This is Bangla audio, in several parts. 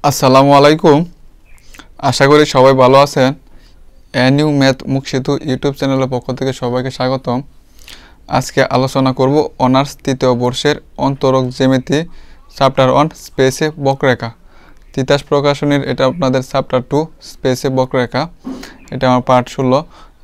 আসসালামু আলাইকুম। আশা করি সবাই ভালো আছেন। এনিউ ম্যাথ মুখ সেতু ইউটিউব চ্যানেলের পক্ষ থেকে সবাইকে স্বাগতম। আজকে আলোচনা করব অনার্স তৃতীয় বর্ষের অন্তরক জ্যামিতি চ্যাপ্টার 1 স্পেসে বক্ররেখা। তিতাস প্রকাশনীর এটা আপনাদের চ্যাপ্টার 2 স্পেসে বক্ররেখা। এটা আমার পার্ট 16।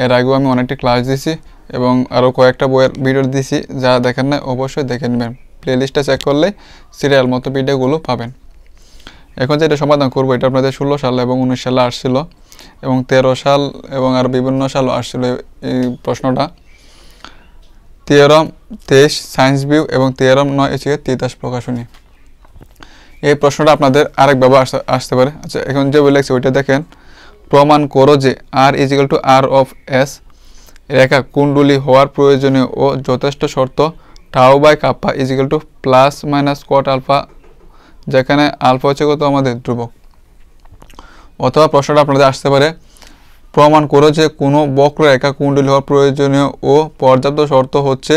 এর আগেও আমি অনেকটি ক্লাস দিয়েছি এবং আরও কয়েকটা বইয়ের ভিডিও দিয়েছি, যারা দেখেন না অবশ্যই দেখে নেবেন। প্লেলিস্টটা চেক করলে সিরিয়াল মতো ভিডিওগুলো পাবেন। এখন যেটা সমাধান করবো এটা আপনাদের 16 সাল এবং 19 সালে আসছিল এবং 13 সাল এবং আর বিভিন্ন সালও আসছিল এই প্রশ্নটা। 13 23 সায়েন্স ভিউ এবং 13 9 হচ্ছে তিতাস প্রকাশনী। এই প্রশ্নটা আপনাদের আরেকভাবে আসতে পারে। আচ্ছা, এখন যে বলে লিখছি ওইটা দেখেন। প্রমাণ করো যে R equal to R of S রেখা কুণ্ডলী হওয়ার প্রয়োজনীয় ও যথেষ্ট শর্ত tau by kappa equal to plus minus cot alpha, যেখানে আলফা হচ্ছে কত আমাদের ধ্রুবক। অথবা প্রশ্নটা আপনাদের আসতে পারে, প্রমাণ করো যে কোনো বক্ররেখা কুণ্ডলী হওয়ার প্রয়োজনীয় ও পর্যাপ্ত শর্ত হচ্ছে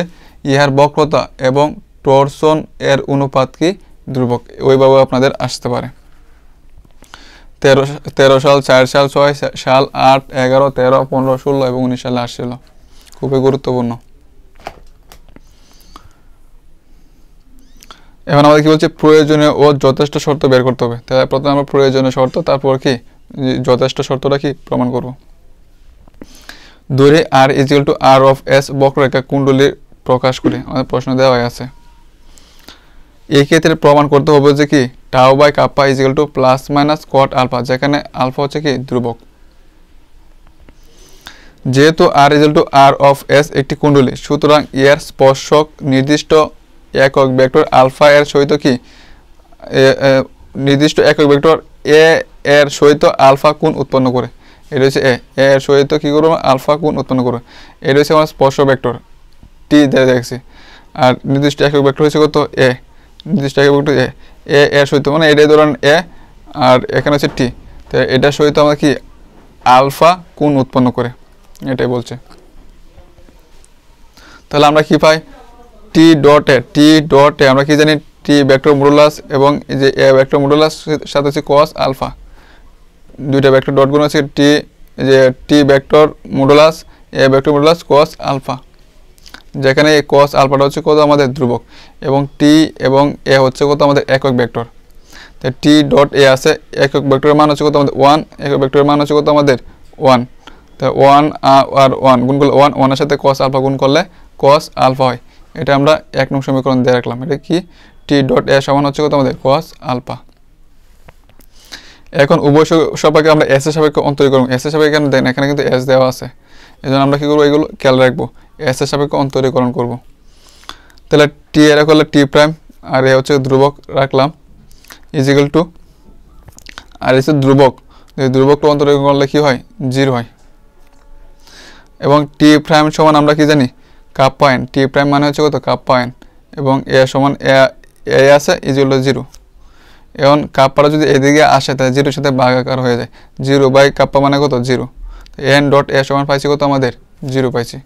ইহার বক্রতা এবং টর্সন এর অনুপাত কি ধ্রুবক। ওইভাবে আপনাদের আসতে পারে। 13 সাল 4 সাল 6 সাল 8 11 13 15 16 এবং 19 সালে আসছিল। খুবই গুরুত্বপূর্ণ। এখন আমাদের কি বলছে, প্রয়োজনীয় ও যথেষ্ট শর্ত বের করতে হবে। তাহলে প্রথমে আমরা প্রয়োজনীয় শর্ত, তারপর কি যথেষ্ট শর্তটা কি প্রমাণ করব। দূরে R equal to R of S বক্ররেখা কুণ্ডলী প্রকাশ করে আমাদের প্রশ্ন দেওয়া আছে। এই ক্ষেত্রে প্রমাণ করতে হবে যে কি tau by kappa equal to plus minus cot alpha, যেখানে আলফা হচ্ছে কি ধ্রুবক। যেহেতু R equal to R of S একটি কুণ্ডলী, সুতরাং এর স্পর্শক নির্দিষ্ট একক ভেক্টর আলফা এর সহিত কি নির্দিষ্ট একক ভেক্টর এ এর সহিত আলফা কোণ উৎপন্ন করে। এটা হচ্ছে এ এর সহিত কি করবো আলফা কোণ উৎপন্ন করে। এটা হচ্ছে আমার স্পর্শ ভেক্টর টি দেখছি। আর নির্দিষ্ট একক ভেক্টর হচ্ছে কত এ, নির্দিষ্ট একক ভেক্টর এ এর সহিত মানে এটাই ধরেন এ আর এখানে হচ্ছে টি। তো এটার সহিত আমরা কি আলফা কোণ উৎপন্ন করে, এটাই বলছে। তাহলে আমরা কি পাই, টি ডট এ আমরা কি জানি টি ভেক্টর মডুলাস এবং এই যে এ ভেক্টর মডুলাস সাথে হচ্ছে cos আলফা, দুইটা ভেক্টর ডট গুণ আছে টি, যে T vector modulus A vector modulus cos alpha, যেখানে এই cos আলফাটা হচ্ছে কত আমাদের ধ্রুবক এবং টি এবং এ হচ্ছে কত আমাদের একক ভেক্টর। তো টি ডট এ আছে, একক ভেক্টরের মান হচ্ছে কত আমাদের 1, একক ভেক্টরের মান হচ্ছে কত আমাদের 1। তো 1 আর 1 গুণ করলে 1 এর সাথে cos আলফা গুণ করলে cos আলফা হয়। এটা আমরা 1 নং সমীকরণ দিয়ে রাখলাম। এটা কি টি ডট এ সমান হচ্ছে কত আমাদের cos আলফা। এখন উভয় সাপেক্ষে আমরা এস এর সাপেক্ষে অন্তরীকরণ, এস এর সাপেক্ষে দেন এখানে কিন্তু এস দেওয়া আছে, এজন্য আমরা কি করব এগুলো খেয়াল রাখবো, এস এর সাপেক্ষে অন্তরীকরণ করব। তাহলে টি এর করলে টি প্রাইম আর এ হচ্ছে ধ্রুবক রাখলাম ইজিক্যাল টু, আর এসে ধ্রুবক, ধ্রুবকটা অন্তরীকরণ করলে কি হয় 0 হয়। এবং টি প্রাইম সমান আমরা কি জানি কাপ্পা এন, টি প্রাইম মানে হচ্ছে কত কাপ্পা এন এবং এ সমান এ আছে ইজিক্যাল টু 0। এখন কাপ্পাটা যদি এদিকে আসে তাহলে 0 সাথে ভাগাকার হয়ে যায়, 0 বাই কাপ্পা মানে কত 0। এন ডট এ সমান পাইছি কত আমাদের 0 পাইছি।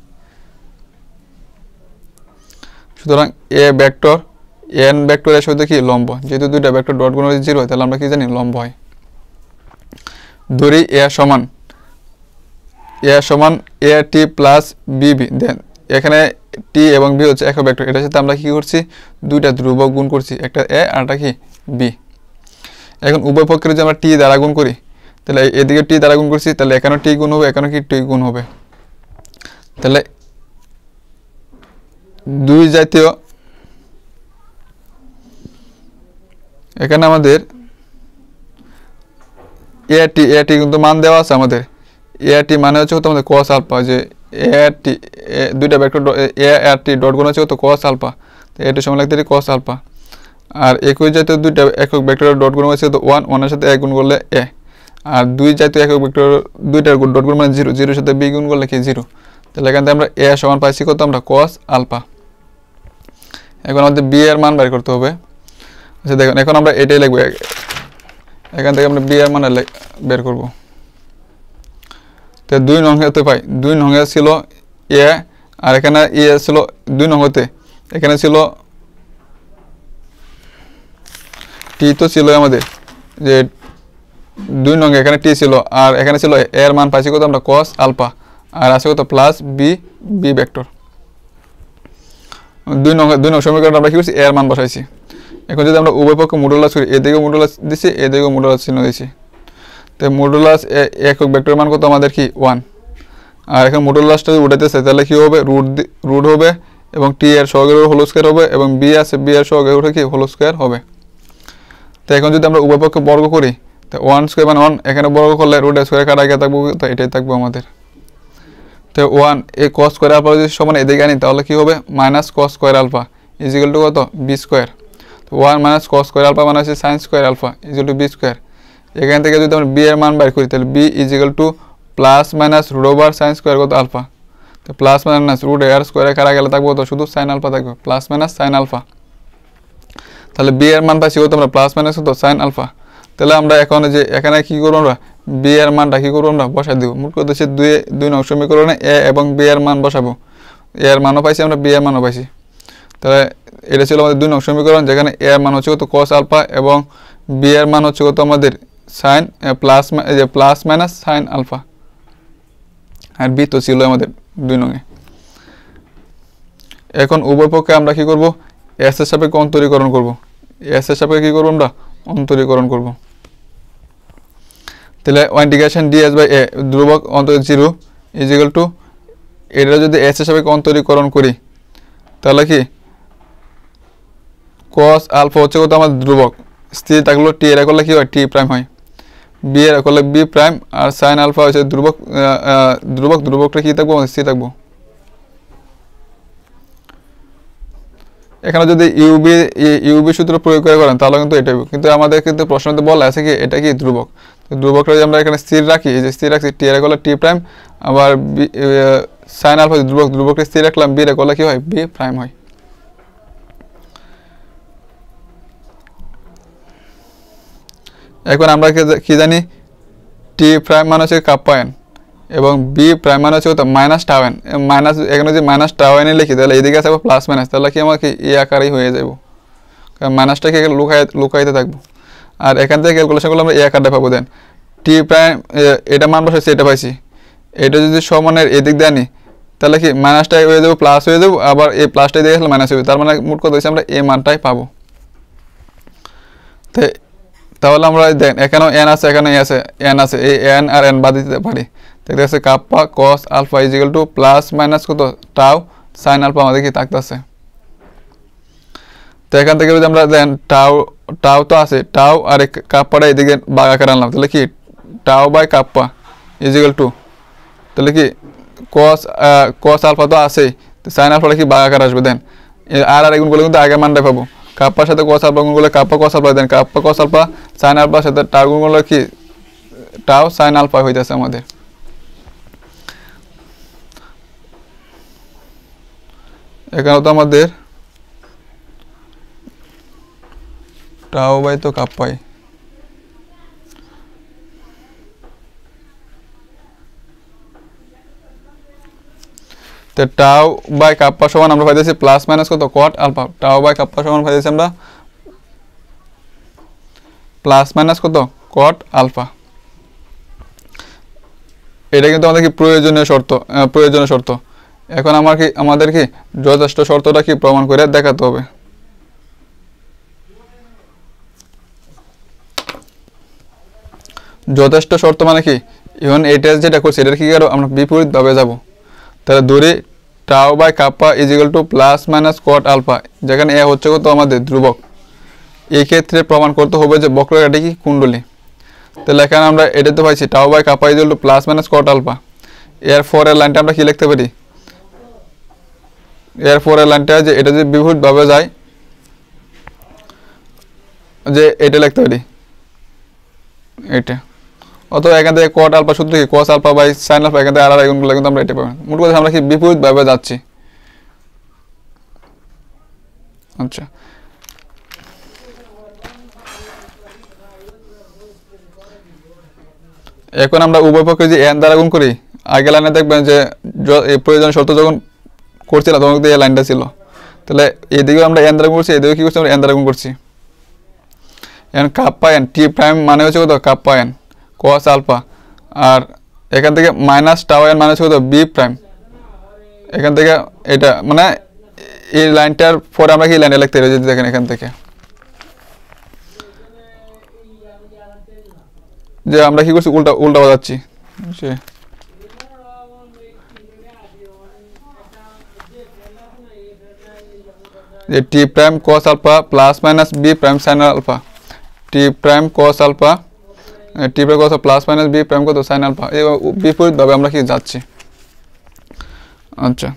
সুতরাং এ ভেক্টর এন ভেক্টরের সাথে কি লম্ব, যেহেতু দুইটা ভেক্টর ডট গুণ 0 হয় তাহলে আমরা কি জানি লম্ব হয়। ধরি এ সমান এ টি প্লাস বিবি, দেন এখানে টি এবং বি হচ্ছে একক ভেক্টর, এটার সাথে আমরা কি করছি দুইটা ধ্রুবক গুণ করছি, একটা এ আর একটা কি বি। এখন উভয় পক্ষের যদি আমরা টি দ্বারা গুণ করি তাহলে এদিকে টি দ্বারা গুণ করছি, তাহলে এখানেও টি গুণ হবে, এখানেও কি টি গুণ হবে। তাহলে দুই জাতীয় এখানে আমাদের এ টি কিন্তু মান দেওয়া আছে আমাদের, এ টি মানে হচ্ছে কত আমাদের cos আলফা, যে এ টি দুইটা ভেক্টর এ আর টি ডট গুণ হচ্ছে কত cos আলফা, তো এটি সমান লিখতে পারি cos আলফা। আর একই জাতীয় দুইটা একক ভেক্টরের ডট গুণ হচ্ছে তো 1 এর সাথে এ গুণ করলে এ, আর দুই জাতীয় একক ভেক্টর দুইটার ডট গুণ মানে 0 এর সাথে বি গুণ করলে কি 0। তাহলে এখান থেকে আমরা এ সমান পাইছি কত আমরা cos আলফা। এখন আমাদের বি এর মান বের করতে হবে। আচ্ছা দেখুন, এখন আমরা এটাই লিখবো, এখান থেকে আমরা বি এর মান বের করব। তো 2 নং হতে পাই, 2 নং ছিল এ আর এখানে এ ছিল 2 নং হতে, এখানে ছিল টি তো ছিল আমাদের যে 2 নং এখানে টি ছিল আর এখানে ছিল এর মান পাইছি কত আমরা cos আলফা আর আছে কত প্লাস বি ভেক্টর। 2 নং সমীকরণ আমরা কি করছি এর মান বসাইছি। এখন যদি আমরা উভয় পক্ষ মডুলাস করি, এদিকে মডুলাস দিছি এদিকে মডুলাস চিহ্ন দিছি, তো মডুলাস একক ভেক্টরের মান কত আমাদের কি 1। আর এখন মডুলাসটা যদি উঠাইতেছে তাহলে কি হবে রুট হবে এবং টি এর সহগের হোল স্কয়ার হবে এবং বি আছে বি এর সহগের উঠে কি হোল স্কয়ার হবে। তো এখন যদি আমরা উভয় পক্ষে বর্গ করি তো 1 স্কয়ার মানে 1 এখানে বর্গ করলে রুট স্কয়ার কাটা গিয়ে থাকবে, তো এটাই থাকবে আমাদের। তো 1 এই cos স্কয়ার আলফা যদি সমান এদিকে আনি তাহলে কি হবে minus cos square alpha equal to কত বি স্কয়ার। তো 1 মাইনাস cos স্কয়ার আলফা মানে হচ্ছে sin square alpha equal to B square. এখান থেকে যদি আমরা বি এর মান বের করি তাহলে B equal to plus minus root over sin square কত আলফা। তো প্লাস মাইনাস রুট এর স্কয়ারে কাটা গেলে থাকবে তো শুধু sin আলফা থাকবে, প্লাস মাইনাস sin আলফা। তাহলে বি এর মান পাইছি কত আমরা প্লাস মাইনাস কত sin আলফা। তাহলে আমরা এখন যে এখানে কি করব আমরা বি এর মানটা কি করব আমরা বসাই দেব। মোট কথা হচ্ছে 2 নং সমীকরণে এ এবং বি এর মান বসাবো। এ এর মানও পাইছি আমরা বি এর মানও পাইছি। তাহলে এটা ছিল আমাদের 2 নং সমীকরণ যেখানে এ এর মান হচ্ছে কত cos আলফা এবং বি এর মান হচ্ছে কত আমাদের sin plus minus sin alpha. আর বি তো ছিল আমাদের 2 নং এ। এখন উভয় পক্ষে আমরা কি করব এস এর সাপেক্ষে অন্তরীকরণ করব। এস এর সাপেক্ষে কি করব আমরা অন্তরীকরণ করব। তাহলে ইন্টিগ্রেশন ds বাই a ধ্রুবক অন্তর 0 ইকুয়াল টু এটা যদি s এর সাপেক্ষে অন্তরীকরণ করি তাহলে কি cos আলফা হচ্ছে কত আমাদের ধ্রুবক, স্থির থাকলো t এর করলে কি হয় t প্রাইম হয়, b এর করলে b প্রাইম আর sin আলফা হচ্ছে ধ্রুবকটা কি থাকবো স্থির থাকবো। এখানে যদি ইউবি সূত্র প্রয়োগ করে করেন তাহলে কিন্তু এটাই, কিন্তু আমাদের কিন্তু প্রশ্নতে বলা আছে কি এটা কি ধ্রুবক। তো ধ্রুবকটা যদি আমরা এখানে স্থির রাখি, এই যে স্থির রাখছি টি এর করলে টি প্রাইম আবার sin আলফা ধ্রুবকটা স্থির রাখলাম বি এর করলে কি হয় বি প্রাইম হয়। এখন আমরা কি জানি টি প্রাইম মানে হচ্ছে কাপ্পা এন এবং বি প্রাইম মানে হচ্ছে কত মাইনাস টাউ এন। মাইনাস এখানে যদি মাইনাস টাউ এন লিখি তাহলে এইদিকে আছে প্লাস মাইনাস, তাহলে কি আমাকে এই আকারেই হয়ে যাব, কারণ মাইনাসটাকে লুকাইতে থাকবো। আর এখান থেকে ক্যালকুলেশন করলে আমরা এই আকারটা পাবো। দেন টি প্রাইম এটা মান বসাইছি এটা পাইছি, এটা যদি সমানের এদিক দিয়ে আনি তাহলে কি মাইনাসটাই হয়ে যাবো প্লাস হয়ে যাবো, আবার এই প্লাসটাই দিয়ে আসলে মাইনাস হবে, তার মানে মোট কথা হচ্ছে আমরা এই মানটাই পাবো। তাহলে আমরা দেন এখানেও এন আছে এখানে এন আছে এই এন আর এন বাদ দিতে পারি। দেখতে আছে kappa cos alpha equal to plus minus কত টাউ sin আলফা আমাদের কি থাকতেছে। তো এখান থেকে যদি আমরা দেন টাউ তো আছে, টাউ আর কাপ্পাটা এদিকে ভাগ আকারে আনলাম তাহলে কি tau by kappa equal to তাহলে কি cos আলফা তো আছে, sin আলফাটা কি ভাগ আকারে আসবে। দেন আর এগুন বলে কিন্তু আগের মানটাই পাবো, কাপ্পার সাথে cos আলফা গুণ করলে কাপ্পা cos আলফা, দেন কাপ্পা cos আলফা sin আলফার সাথে টাউ গুণ করলে কি টাউ sin আলফা হইতেছে আমাদের। এখানে তো আমাদের টাউ বাই তো কাপ্পাই, তো টাউ বাই কাপ্পা সমান আমরা পাইতেছি প্লাস মাইনাস কত cot alpha. Tau by kappa সমান পাইতেছি আমরা প্লাস মাইনাস কত cot আলফা। এটা কিন্তু আমাদের কি প্রয়োজনীয় শর্ত। এখন আমাদের কি যথেষ্ট শর্তটা কি প্রমাণ করে দেখাতে হবে। যথেষ্ট শর্ত মানে কি এখন এটা যেটা করছি এটা কি আমরা বিপরীত ভাবে যাব। তাহলে ধরি tau by kappa equal to plus minus cot alpha, যেখানে এ হচ্ছে কত আমাদের ধ্রুবক। এই ক্ষেত্রে প্রমাণ করতে হবে যে বক্ররেখাটি কি কুণ্ডলী। তাহলে এখানে আমরা এটাতে পাইছি tau by kappa equal to plus minus cot alpha. এর পরের লাইনটা আমরা কি লিখতে পারি, এর পরের লাইনটা যে এটা যদি বিপরীত ভাবে যায় যে এটা লিখতে পারি এটা, অথবা এখান থেকে cot আলফা সূত্র কি cos alpha by sin alpha, এখান থেকে আর এগুলো কিন্তু আমরা এটা পাবো। মোট কথা আমরা কি বিপরীত ভাবে যাচ্ছি। আচ্ছা এখন আমরা উভয় পক্ষে যে n দ্বারা গুণ করি, আগে লাইনে দেখবেন যে প্রয়োজনীয় শর্ত যখন করছিলাম তখন কিন্তু এই লাইনটা ছিল। তাহলে এদিকেও আমরা n দ্বারা গুণ করছি, এদিকেও কি করছি আমরা n দ্বারা গুণ করছি। এখন কাপ্পা n টি প্রাইম মানে হচ্ছে কত কাপ্পা n, cos আলফা, আর এখান থেকে মাইনাস টাও এন মানে হচ্ছে কত বি প্রাইম, এখান থেকে এটা মানে এই লাইনটার পরে আমরা কি লাইনে লিখতে পারি যদি দেখেন এখান থেকে যে আমরা কি করছি উল্টা উল্টা বাজাচ্ছি যে T prime cos alpha plus minus B prime sin alpha, T prime cos alpha T prime cos plus minus B prime কত sin আলফা, এই বিপরীতভাবে আমরা কি যাচ্ছি। আচ্ছা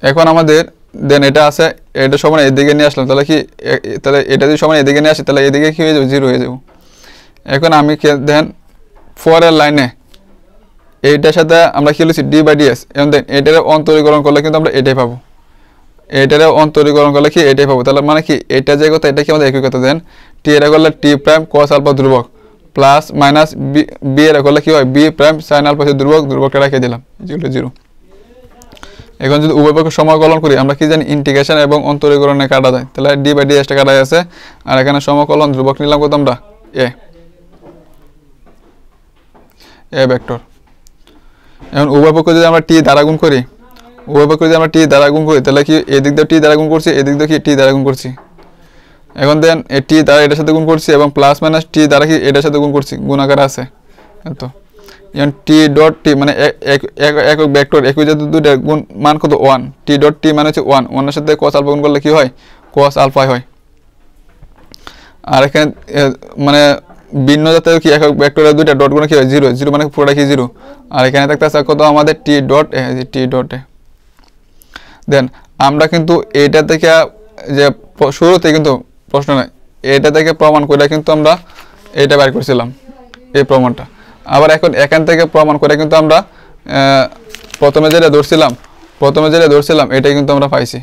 এখন আমাদের দেন এটা আছে, এটা সমান এদিকে নিয়ে আসলাম, তাহলে কি তাহলে এটা যদি সমান এদিকে নিয়ে আসি তাহলে এদিকে কি হয়ে যাবে 0 হয়ে যাবে। এখন আমি দেন পরের লাইনে এইটার সাথে আমরা কি লিখছি d/ds, এবং দেন এটার অন্তরীকরণ করলে কিন্তু আমরা এটাই পাবো, এটার অন্তরীকরণ করলে কি এটাই পাবো, তাহলে মানে কি এটা যে কথা এটা কি আমাদের একই কথা। দেন টি এটা করলে টি প্রাইম cos আলফা ধ্রুবক প্লাস মাইনাস বি এটা করলে কি হয় বি প্রাইম sin আলফা ধ্রুবক, ধ্রুবকটা রেখে দিলাম 0। এখন যদি উভয় পক্ষে সমাকলন করি আমরা কি জানি ইন্টিগ্রেশন এবং অন্তরীকরণে কাটা যায়, তাহলে d/ds টা কাটা আছে, আর এখানে সমাকলন ধ্রুবক নিলাম কত আমরা এ ভেক্টর। এখন উভয় পক্ষ যদি আমরা টি দ্বারা গুণ করি, উভয় পক্ষ যদি আমরা টি দ্বারা গুণ করি তাহলে কি এদিক দিয়ে টি দ্বারা গুণ করছি, এদিক দিয়ে কি টি দ্বারা গুণ করছি। এখন দেন টি দ্বারা এটার সাথে গুণ করছি এবং প্লাস মাইনাস টি দ্বারা কি এটার সাথে গুণ করছি, গুণ আকারে আছে তো। এখন টি ডট টি মানে একক ভেক্টর একই জাতীয় দুইটা গুণ মান কত 1, টি ডট টি মানে হচ্ছে 1, 1 এর সাথে cos আলফা গুণ করলে কি হয় cos আলফা হয়। আর এখানে মানে ভিন্ন জাতীয় কি একক ভেক্টরের দুইটা ডট গুণ কি হয় 0, 0 মানে পুরোটা কি 0, আর এখানে থাকতেছে কত আমাদের টি ডট টি ডট এ। দেন আমরা কিন্তু এইটা থেকে যে শুরুতে কিন্তু প্রশ্ন নাই, এটা থেকে প্রমাণ করে কিন্তু আমরা এটা বের করেছিলাম এই প্রমাণটা, আবার এখন এখান থেকে প্রমাণ করে কিন্তু আমরা প্রথমে যেটা ধরছিলাম এটাই কিন্তু আমরা পাইছি,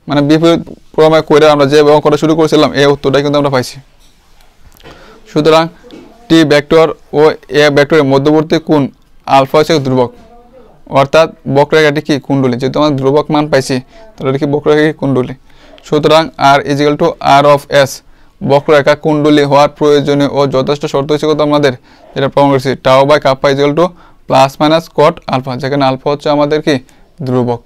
মানে বিপরীত প্রমাণ করে আমরা যে অঙ্কটা শুরু করেছিলাম এই উত্তরটাই কিন্তু আমরা পাইছি। সুতরাং টি ভেক্টর ও এ ভেক্টরের মধ্যবর্তী কোণ আলফা হচ্ছে ধ্রুবক, অর্থাৎ বক্ররেখাটি কি কুণ্ডলী, যেহেতু আমরা ধ্রুবক মান পাইছি তাহলে এটা কি বক্ররেখা কুণ্ডলী। সুতরাং r = r of s বক্ররেখা কুণ্ডলী হওয়ার প্রয়োজনীয় ও যথেষ্ট শর্ত হচ্ছে কত আমাদের যেটা প্রমাণ করেছি tau by kappa = plus minus cot alpha, যেখানে আলফা হচ্ছে আমাদের কি ধ্রুবক।